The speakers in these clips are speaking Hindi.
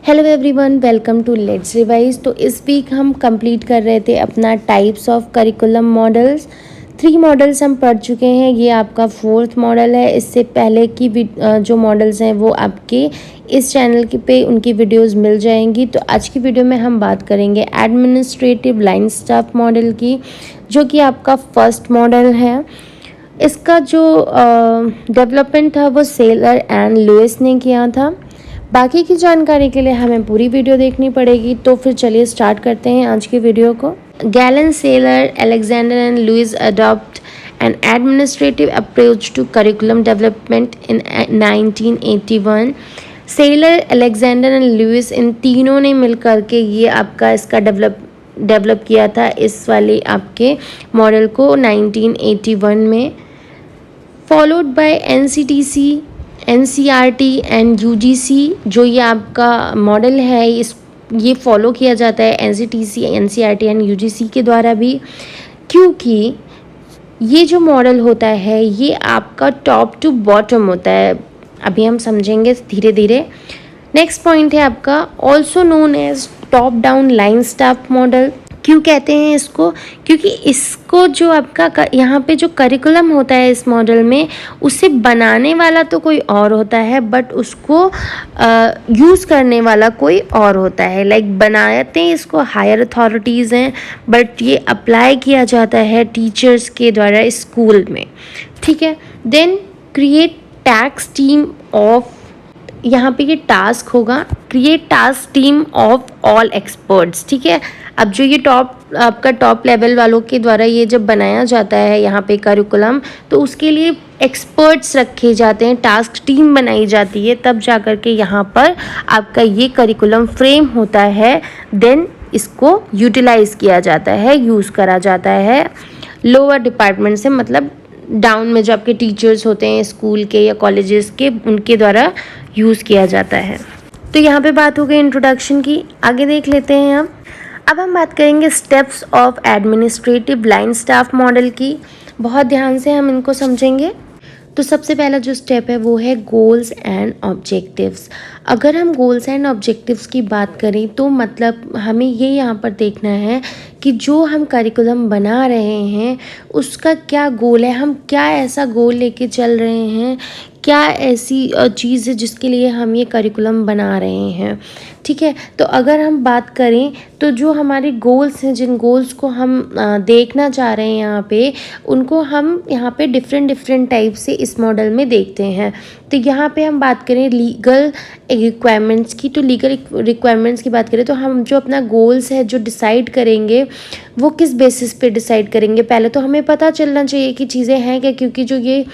Hello everyone, welcome to let's revise. तो इस वीक हम कंप्लीट कर रहे थे अपना types of curriculum models. 3 models हम पढ़ चुके हैं, ये आपका 4th मॉडल है। इससे पहले की जो मॉडल्स हैं वो आपके इस चैनल पे उनकी वीडियोस मिल जाएंगी। तो आज की वीडियो में हम बात करेंगे एडमिनिस्ट्रेटिव लाइन स्टाफ मॉडल की, जो कि आपका फर्स्ट मॉडल है। इसका जो डेवलपमेंट था वो सेलर एंड लुइस ने किया था। बाकी की जानकारी के लिए हमें पूरी वीडियो देखनी पड़ेगी, तो फिर चलिए स्टार्ट करते हैं आज की वीडियो को। Galen, Saylor, Alexander and Lewis adopt an administrative approach to curriculum development in 1981। Saylor, Alexander and Lewis, इन तीनों ने मिलकर के ये आपका इसका डेवलप किया था, इस वाले आपके मॉडल को 1981 में। Followed by NCTC, NCERT and UGC. जो ये आपका मॉडल है ये फॉलो किया जाता है एनसीटीसी, एनसीईआरटी एंड यूजीसी के द्वारा भी, क्योंकि ये जो मॉडल होता है ये आपका टॉप टू बॉटम होता है। अभी हम समझेंगे धीरे धीरे। नेक्स्ट पॉइंट है आपका also known as top down line staff model. क्यों कहते हैं इसको? क्योंकि इसको जो आपका यहाँ पे जो करिकुलम होता है इस मॉडल में, उसे बनाने वाला तो कोई और होता है, बट उसको यूज़ करने वाला कोई और होता है। लाइक बनाते हैं इसको हायर अथॉरिटीज़ हैं, बट ये अप्लाई किया जाता है टीचर्स के द्वारा स्कूल में। ठीक है। देन क्रिएट टैक्स टीम ऑफ, यहाँ पे ये टास्क होगा, create task team of all experts. ठीक है। अब जो ये आपका टॉप लेवल वालों के द्वारा ये जब बनाया जाता है यहाँ पे करिकुलम, तो उसके लिए एक्सपर्ट्स रखे जाते हैं, टास्क टीम बनाई जाती है, तब जा कर के यहाँ पर आपका ये करिकुलम फ्रेम होता है। देन इसको यूटिलाइज किया जाता है, यूज़ करा जाता है लोअर डिपार्टमेंट से, मतलब डाउन में जो आपके टीचर्स होते हैं स्कूल के या कॉलेजेस के, उनके द्वारा यूज़ किया जाता है। तो यहाँ पे बात हो गई इंट्रोडक्शन की। आगे देख लेते हैं अब हम बात करेंगे steps of administrative line staff model की। बहुत ध्यान से हम इनको समझेंगे। तो सबसे पहला जो स्टेप है वो है गोल्स एंड ऑब्जेक्टिव्स। अगर हम गोल्स एंड ऑब्जेक्टिव्स की बात करें तो मतलब हमें ये यहाँ पर देखना है कि जो हम करिकुलम बना रहे हैं उसका क्या गोल है, हम क्या ऐसा गोल लेके चल रहे हैं, क्या ऐसी चीज़ है जिसके लिए हम ये करिकुलम बना रहे हैं। ठीक है। तो अगर हम बात करें तो जो हमारे गोल्स हैं, जिन गोल्स को हम देखना चाह रहे हैं यहाँ पे, उनको हम यहाँ पे डिफरेंट टाइप से इस मॉडल में देखते हैं। तो यहाँ पे हम बात करें लीगल रिक्वायरमेंट्स की, तो लीगल रिक्वायरमेंट्स की बात करें तो हम जो अपना गोल्स है जो डिसाइड करेंगे वो किस बेसिस पे डिसाइड करेंगे। पहले तो हमें पता चलना चाहिए कि चीज़ें हैं क्या, क्योंकि जो ये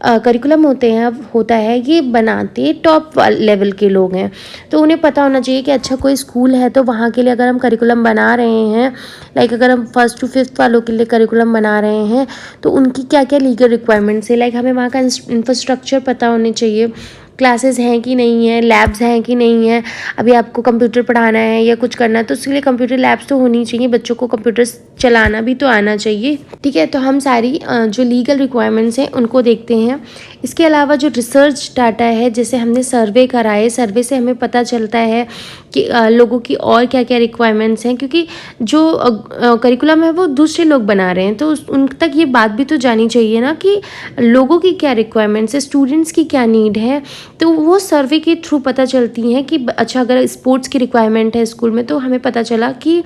करिकुलम होता है ये बनाते टॉप लेवल के लोग हैं, तो उन्हें पता होना चाहिए कि अच्छा कोई स्कूल है तो वहाँ के लिए अगर हम करिकुलम बना रहे हैं, लाइक अगर हम 1st to 5th वालों के लिए करिकुलम बना रहे हैं तो उनकी क्या क्या लीगल रिक्वायरमेंट्स है। लाइक हमें वहाँ का इंफ्रास्ट्रक्चर पता होने चाहिए, क्लासेस हैं कि नहीं है, लैब्स हैं कि नहीं है। अभी आपको कंप्यूटर पढ़ाना है या कुछ करना है तो उसके लिए कंप्यूटर लैब्स तो होनी चाहिए, बच्चों को कंप्यूटर चलाना भी तो आना चाहिए। ठीक है। तो हम सारी जो लीगल रिक्वायरमेंट्स हैं उनको देखते हैं। इसके अलावा जो रिसर्च डाटा है, जैसे हमने सर्वे कराए, सर्वे से हमें पता चलता है कि लोगों की और क्या क्या रिक्वायरमेंट्स हैं, क्योंकि जो करिकुलम है वो दूसरे लोग बना रहे हैं, तो उन तक ये बात भी तो जानी चाहिए ना कि लोगों की क्या रिक्वायरमेंट्स है, स्टूडेंट्स की क्या नीड है। तो वो सर्वे के थ्रू पता चलती हैं कि अच्छा अगर स्पोर्ट्स की रिक्वायरमेंट है स्कूल में, तो हमें पता चला कि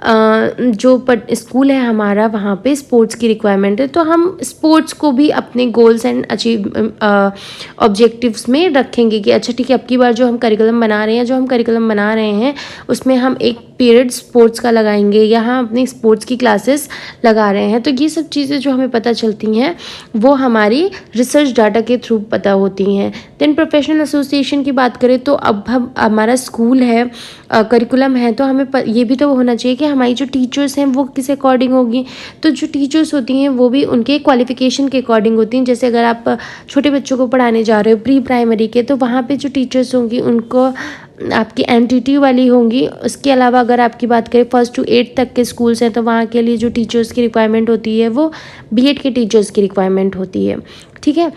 जो स्कूल है हमारा वहाँ पे स्पोर्ट्स की रिक्वायरमेंट है, तो हम स्पोर्ट्स को भी अपने गोल्स एंड ऑब्जेक्टिव्स में रखेंगे कि अच्छा ठीक है, अब की बार जो हम करिकुलम बना रहे हैं उसमें हम एक पीरियड स्पोर्ट्स का लगाएंगे या हम अपनी स्पोर्ट्स की क्लासेस लगा रहे हैं। तो ये सब चीज़ें जो हमें पता चलती हैं वो हमारी रिसर्च डाटा के थ्रू पता होती हैं। देन प्रोफेशनल एसोसिएशन की बात करें तो अब हमारा स्कूल है, करिकुलम है, तो हमें ये भी तो होना चाहिए कि हमारी जो टीचर्स हैं वो किस अकॉर्डिंग होगी। तो जो टीचर्स होती हैं वो भी उनके क्वालिफ़िकेशन के अकॉर्डिंग होती हैं। जैसे अगर आप छोटे बच्चों को पढ़ाने जा रहे हो प्री प्राइमरी के, तो वहाँ पे जो टीचर्स होंगी उनको आपकी एनटीटी वाली होंगी। उसके अलावा अगर आपकी बात करें 1st to 8th तक के स्कूल्स हैं तो वहाँ के लिए जो टीचर्स की रिक्वायरमेंट होती है वो बीएड के टीचर्स की रिक्वायरमेंट होती है। ठीक है।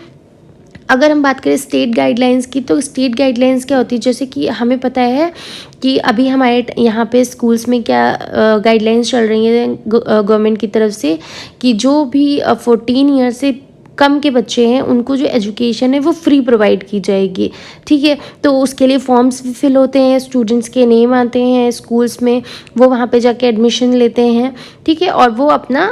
अगर हम बात करें स्टेट गाइडलाइंस की, तो स्टेट गाइडलाइंस क्या होती है, जैसे कि हमें पता है कि अभी हमारे यहाँ पे स्कूल्स में क्या गाइडलाइंस चल रही हैं गवर्नमेंट की तरफ से, कि जो भी 14 ईयर से कम के बच्चे हैं उनको जो एजुकेशन है वो फ्री प्रोवाइड की जाएगी। ठीक है, तो उसके लिए फॉर्म्स भी फिल होते हैं, स्टूडेंट्स के नेम आते हैं स्कूल्स में, वो वहाँ पे जाके एडमिशन लेते हैं। ठीक है, और वो अपना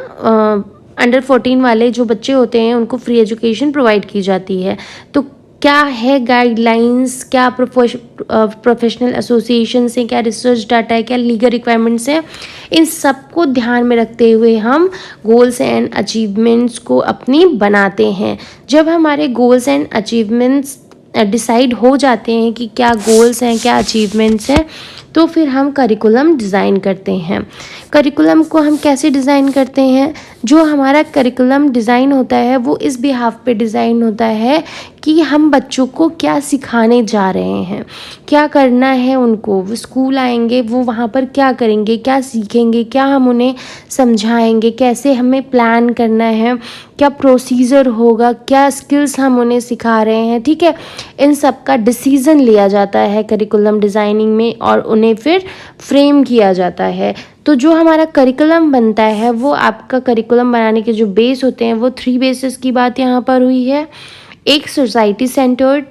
अंडर 14 वाले जो बच्चे होते हैं उनको फ्री एजुकेशन प्रोवाइड की जाती है। तो क्या है गाइडलाइंस, क्या प्रोफेशनल एसोसिएशन से, क्या रिसर्च डाटा है, क्या लीगल रिक्वायरमेंट्स हैं, इन सब को ध्यान में रखते हुए हम गोल्स एंड अचीवमेंट्स को अपनी बनाते हैं। जब हमारे गोल्स एंड अचीवमेंट्स डिसाइड हो जाते हैं कि क्या गोल्स हैं, क्या अचीवमेंट्स हैं, तो फिर हम करिकुलम डिज़ाइन करते हैं। करिकुलम को हम कैसे डिज़ाइन करते हैं? जो हमारा करिकुलम डिज़ाइन होता है वो इस बिहाफ पे डिज़ाइन होता है कि हम बच्चों को क्या सिखाने जा रहे हैं, क्या करना है उनको। वो स्कूल आएंगे, वो वहाँ पर क्या करेंगे, क्या सीखेंगे, क्या हम उन्हें समझाएंगे, कैसे हमें प्लान करना है, क्या प्रोसीजर होगा, क्या स्किल्स हम उन्हें सिखा रहे हैं। ठीक है, इन सब का डिसीज़न लिया जाता है करिकुलम डिज़ाइनिंग में और उन्हें फिर फ्रेम किया जाता है। तो जो हमारा करिकुलम बनता है वो आपका करिकुलम बनाने के जो बेस होते हैं वो 3 बेसिस की बात यहाँ पर हुई है। एक society centred,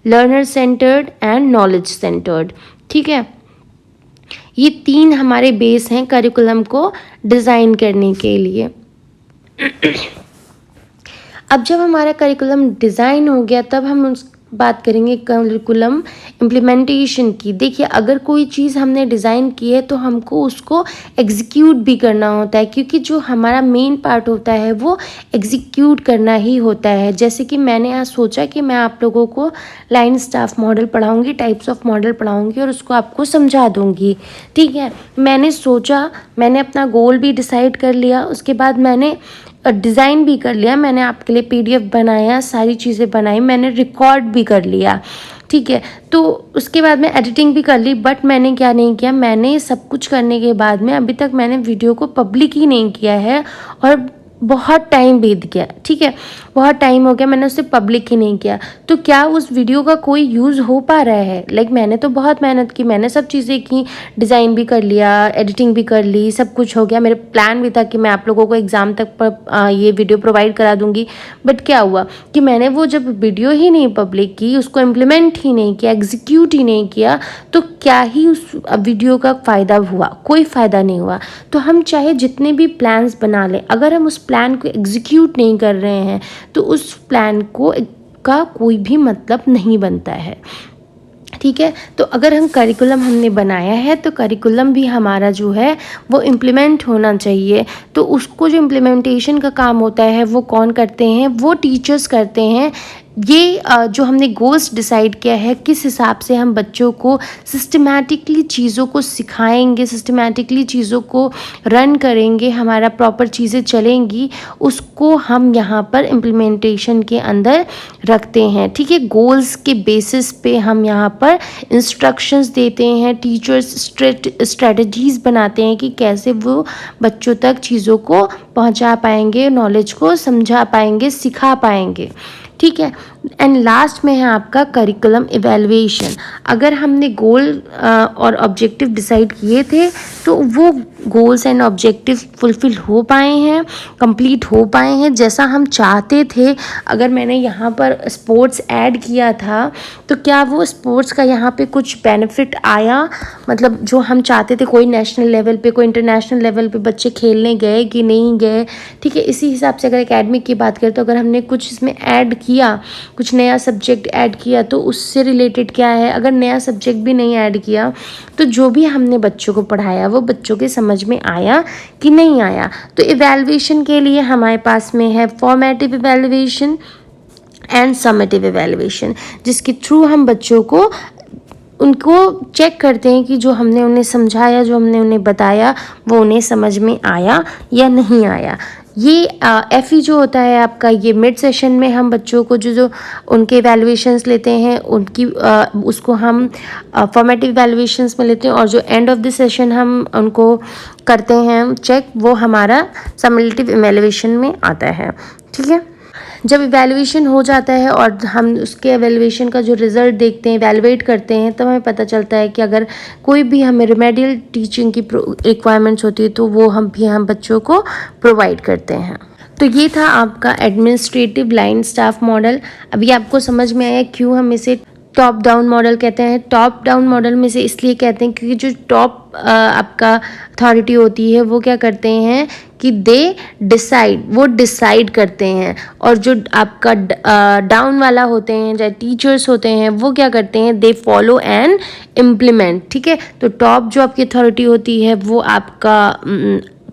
learner centred and knowledge centred. ठीक है, ये 3 हमारे बेस हैं करिकुलम को डिज़ाइन करने के लिए। अब जब हमारा करिकुलम डिज़ाइन हो गया तब हम उस बात करेंगे करिकुलम इम्प्लीमेंटेशन की। देखिए, अगर कोई चीज़ हमने डिज़ाइन की है तो हमको उसको एग्जीक्यूट भी करना होता है, क्योंकि जो हमारा मेन पार्ट होता है वो एग्जीक्यूट करना ही होता है। जैसे कि मैंने आज सोचा कि मैं आप लोगों को लाइन स्टाफ मॉडल पढ़ाऊँगी, टाइप्स ऑफ मॉडल पढ़ाऊँगी और उसको आपको समझा दूँगी। ठीक है, मैंने सोचा, मैंने अपना गोल भी डिसाइड कर लिया, उसके बाद मैंने डिज़ाइन भी कर लिया, मैंने आपके लिए PDF बनाया, सारी चीज़ें बनाई, मैंने रिकॉर्ड भी कर लिया। ठीक है, तो उसके बाद में एडिटिंग भी कर ली। बट मैंने क्या नहीं किया, मैंने सब कुछ करने के बाद में अभी तक मैंने वीडियो को पब्लिक ही नहीं किया है और बहुत टाइम बीत गया। ठीक है, बहुत टाइम हो गया, मैंने उसे पब्लिक ही नहीं किया। तो क्या उस वीडियो का कोई यूज़ हो पा रहा है? मैंने तो बहुत मेहनत की, मैंने सब चीज़ें की, डिज़ाइन भी कर लिया, एडिटिंग भी कर ली, सब कुछ हो गया। मेरे प्लान भी था कि मैं आप लोगों को एग्ज़ाम तक ये वीडियो प्रोवाइड करा दूँगी। बट क्या हुआ कि मैंने वो जब वीडियो ही नहीं पब्लिक की, उसको इम्प्लीमेंट ही नहीं किया, एग्जीक्यूट ही नहीं किया, तो क्या ही उस वीडियो का फ़ायदा हुआ? कोई फ़ायदा नहीं हुआ। तो हम चाहे जितने भी प्लान्स बना लें, अगर हम उस प्लान को एग्जीक्यूट नहीं कर रहे हैं तो उस प्लान का कोई भी मतलब नहीं बनता है। ठीक है, तो अगर हम करिकुलम हमने बनाया है तो करिकुलम भी हमारा जो है वो इम्प्लीमेंट होना चाहिए। तो उसको जो इम्प्लीमेंटेशन का काम होता है वो कौन करते हैं? वो टीचर्स करते हैं। ये जो हमने गोल्स डिसाइड किया है, किस हिसाब से हम बच्चों को सिस्टमैटिकली चीज़ों को सिखाएंगे, सिस्टमैटिकली चीज़ों को रन करेंगे, हमारा प्रॉपर चीज़ें चलेंगी, उसको हम यहाँ पर इम्प्लीमेंटेशन के अंदर रखते हैं। ठीक है, गोल्स के बेसिस पे हम यहाँ पर इंस्ट्रक्शंस देते हैं, टीचर्स स्ट्रेटजीज़ बनाते हैं कि कैसे वो बच्चों तक चीज़ों को पहुँचा पाएंगे, नॉलेज को समझा पाएंगे, सिखा पाएंगे। ठीक है, एंड लास्ट में है आपका करिकुलम इवैल्यूएशन। अगर हमने गोल और ऑब्जेक्टिव डिसाइड किए थे तो वो गोल्स एंड ऑब्जेक्टिव फुलफिल हो पाए हैं, कंप्लीट हो पाए हैं जैसा हम चाहते थे। अगर मैंने यहाँ पर स्पोर्ट्स ऐड किया था तो क्या वो स्पोर्ट्स का यहाँ पे कुछ बेनिफिट आया? मतलब जो हम चाहते थे, कोई नेशनल लेवल पे, कोई इंटरनेशनल लेवल पे बच्चे खेलने गए कि नहीं गए? ठीक है, इसी हिसाब से अगर एकेडमिक की बात करें तो अगर हमने कुछ इसमें ऐड किया, कुछ नया सब्जेक्ट ऐड किया तो उससे रिलेटेड क्या है? अगर नया सब्जेक्ट भी नहीं ऐड किया तो जो भी हमने बच्चों को पढ़ाया वो बच्चों के समझ में आया कि नहीं आया? तो इवैल्यूएशन के लिए हमारे पास में है formative evaluation and summative evaluation, जिसके थ्रू हम बच्चों को उनको चेक करते हैं कि जो हमने उन्हें समझाया, जो हमने उन्हें बताया, वो उन्हें समझ में आया या नहीं आया। ये FE जो होता है आपका, ये मिड सेशन में हम बच्चों को जो उनके इवैल्यूएशंस लेते हैं उनकी उसको हम फॉर्मेटिव इवैल्यूएशंस में लेते हैं, और जो एंड ऑफ द सेशन हम उनको करते हैं चेक, वो हमारा समेटिव इवैल्यूएशन में आता है। ठीक है, जब इवैल्यूएशन हो जाता है और हम उसके इवैल्यूएशन का जो रिज़ल्ट देखते हैं, इवैल्यूएट करते हैं, तब हमें पता चलता है कि अगर कोई भी हमें रिमेडियल टीचिंग की रिक्वायरमेंट्स होती है तो वो हम बच्चों को प्रोवाइड करते हैं। तो ये था आपका एडमिनिस्ट्रेटिव लाइन स्टाफ मॉडल। अभी आपको समझ में आया क्यों हम इसे टॉप डाउन मॉडल कहते हैं। टॉप डाउन मॉडल में से इसलिए कहते हैं क्योंकि जो टॉप आपका अथॉरिटी होती है वो क्या करते हैं कि वो डिसाइड करते हैं, और जो आपका डाउन वाला होते हैं चाहे टीचर्स होते हैं वो क्या करते हैं, दे फॉलो एंड इम्प्लीमेंट। ठीक है, तो टॉप जो आपकी अथॉरिटी होती है वो आपका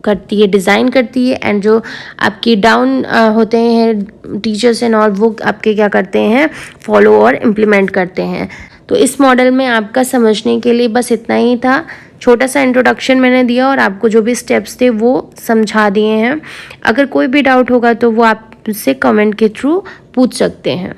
करती है, डिज़ाइन करती है, एंड जो आपकी डाउन होते हैं टीचर्स एंड ऑल वो आपके क्या करते हैं, फॉलो और इम्प्लीमेंट करते हैं। तो इस मॉडल में आपका समझने के लिए बस इतना ही था, छोटा सा इंट्रोडक्शन मैंने दिया और आपको जो भी स्टेप्स थे वो समझा दिए हैं। अगर कोई भी डाउट होगा तो वो आप मुझसे कमेंट के थ्रू पूछ सकते हैं।